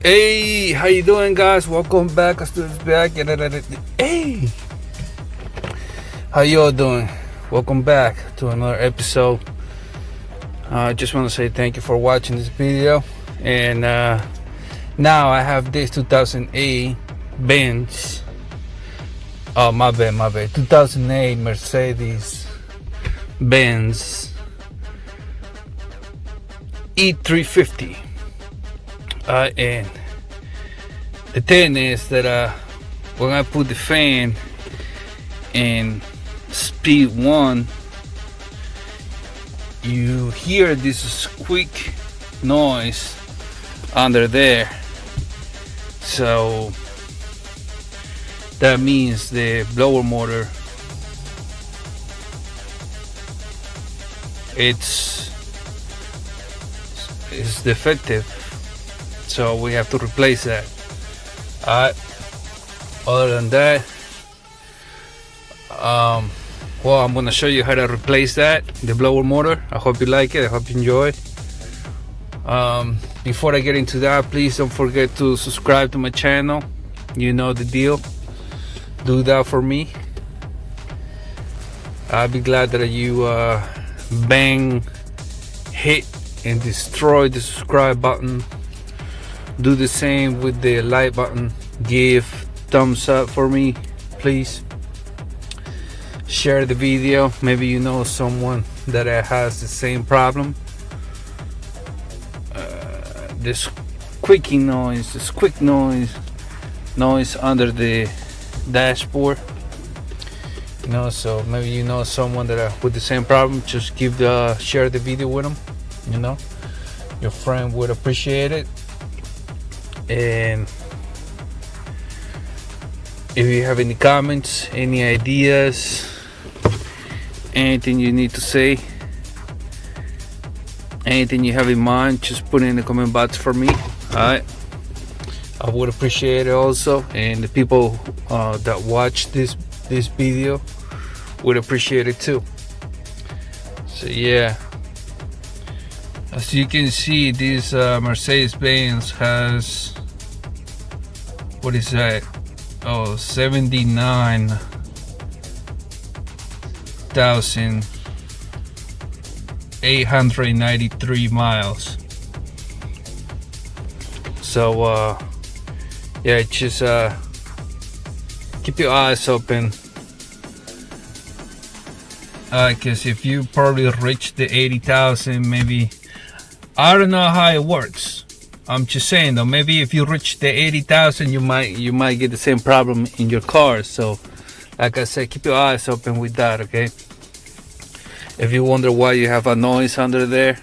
Hey, how you doing, guys? Welcome back. Back. Hey, how you all doing? Welcome back to another episode. I just want to say thank you for watching this video. And now I have this 2008 Benz. Oh, my bad. 2008 Mercedes-Benz E350. And the thing is that when I put the fan in speed 1, you hear this squeak noise under there. So that means the blower motor is defective. So we have to replace that. Other than that, well, I'm gonna show you how to replace that, the blower motor. I hope you like it. I hope you enjoy. Before I get into that, please don't forget to subscribe to my channel. You know the deal. Do that for me. I'll be glad that you bang, hit, and destroy the subscribe button. Do the same with the like button. Give thumbs up for me, please. Share the video. Maybe you know someone that has the same problem. This squeaking noise, the squeak noise under the dashboard. So maybe you know someone that with the same problem. Just share the video with them. Your friend would appreciate it. And if you have any comments, any ideas, anything you need to say, anything you have in mind, just put it in the comment box for me. Alright, I would appreciate it also, and the people that watch this video would appreciate it too. So yeah, as you can see, this Mercedes-Benz has, what is that? 79,893 miles. So yeah, just keep your eyes open, because if you probably reach the 80,000, maybe, I don't know how it works. I'm just saying though, maybe if you reach the 80,000, you might get the same problem in your car. So like I said, keep your eyes open with that, okay? If you wonder why you have a noise under there,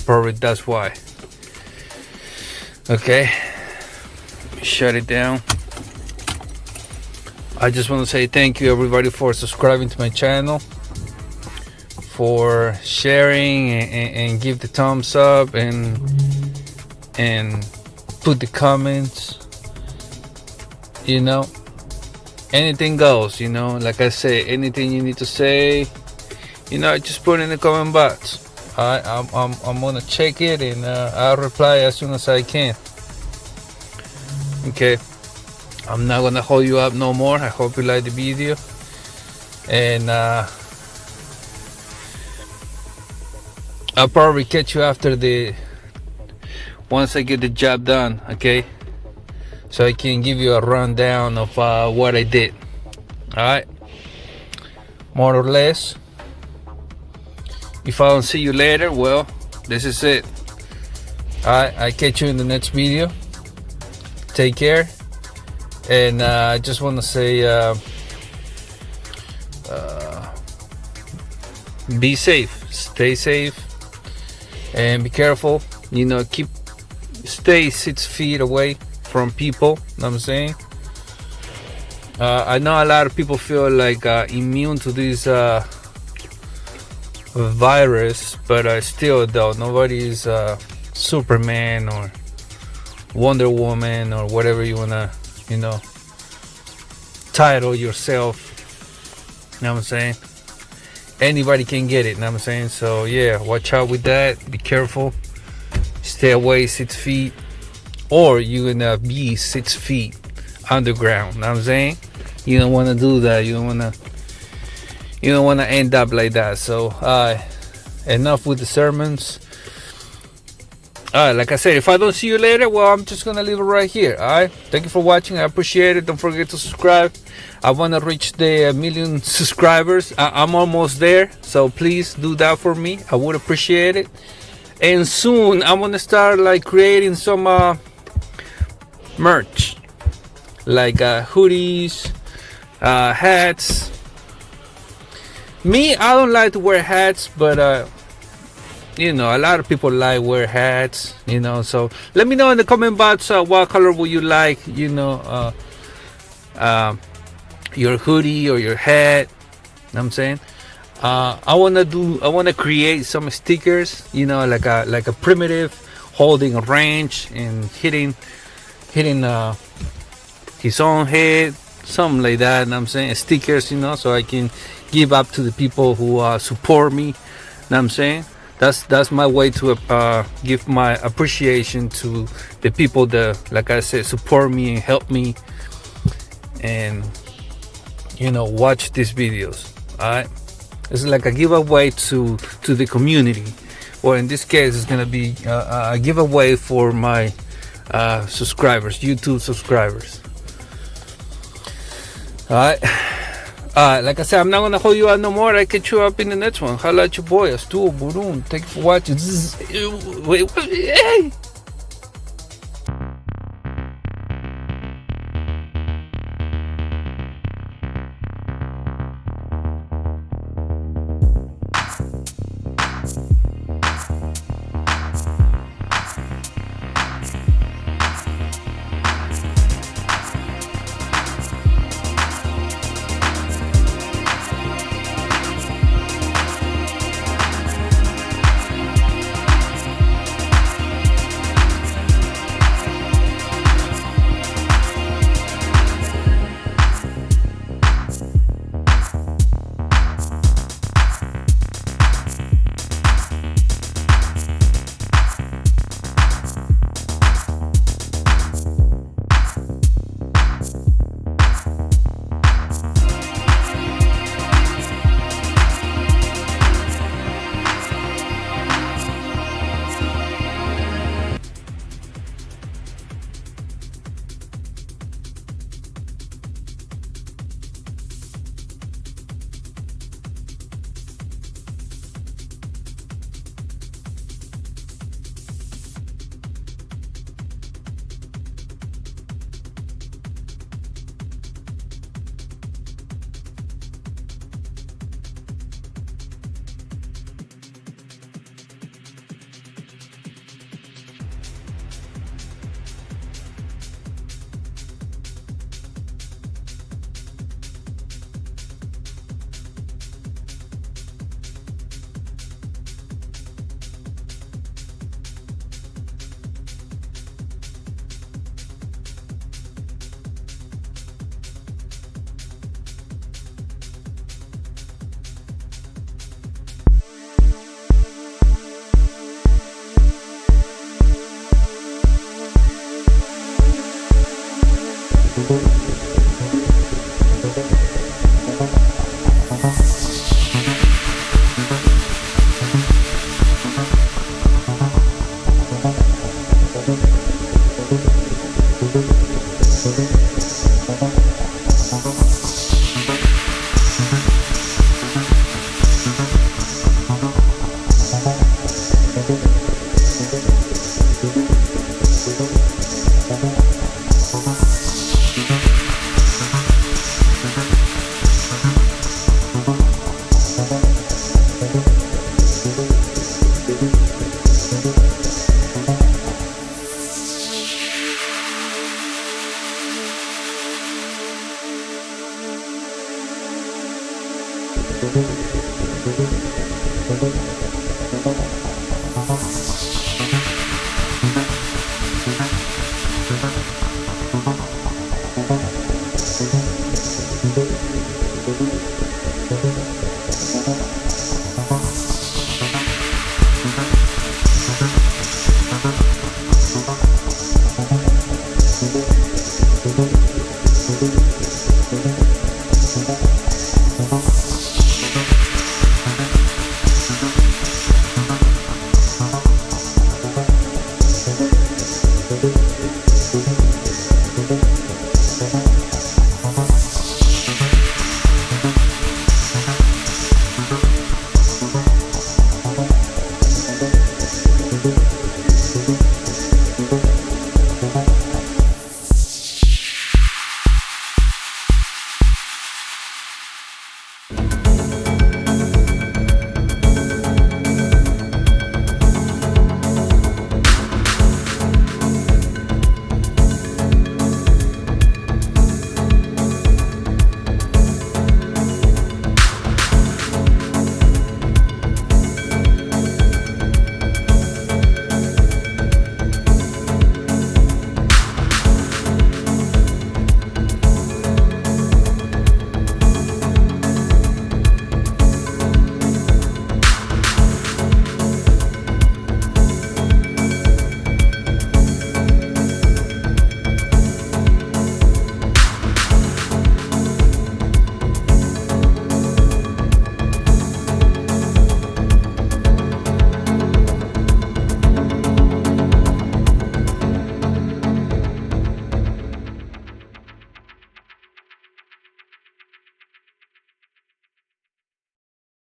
probably that's why. Okay, shut it down. I just want to say thank you everybody for subscribing to my channel, for sharing and give the thumbs up and put the comments. Anything goes. Like I say, anything you need to say, just put it in the comment box. I'm gonna check it, and I'll reply as soon as I can. Okay, I'm not gonna hold you up no more. I hope you like the video, and I'll probably catch you once I get the job done, okay? So I can give you a rundown of what I did. Alright, more or less. If I don't see you later, well, this is it. Alright, I catch you in the next video. Take care. And I just want to say be safe, stay safe, and be careful. Stay 6 feet away from people. Know what I'm saying? I know a lot of people feel like immune to this virus, but still though, nobody is Superman or Wonder Woman or whatever you wanna title yourself. Know what I'm saying? Anybody can get it. Know what I'm saying? So yeah, watch out with that. Be careful. Stay away 6 feet or you're gonna be 6 feet underground. Know what I'm saying? You don't want to do that. You don't want to end up like that. So enough with the sermons. Like I said, if I don't see you later, well, I'm just gonna leave it right here. Alright, thank you for watching. I appreciate it. Don't forget to subscribe. I want to reach the 1 million subscribers. I'm almost there, so please do that for me. I would appreciate it. And soon I'm gonna start like creating some merch, like hoodies, hats. Me, I don't like to wear hats, but you know, a lot of people like wear hats, you know. So let me know in the comment box what color would you like, you know, your hoodie or your hat. You know what I'm saying? I wanna create some stickers, you know, like a primitive holding a wrench and hitting his own head, something like that. You know what I'm saying? Stickers, you know, so I can give up to the people who support me. You know what I'm saying? That's my way to give my appreciation to the people that, like I said, support me and help me, and you know, watch these videos. All right, it's like a giveaway to the community, or in this case, it's gonna be a giveaway for my subscribers, YouTube subscribers. All right. Like I said, I'm not gonna hold you out no more. I catch you up in the next one. Holla at your boy, Astu Burum. Thank you for watching. Wait, hey. Bye.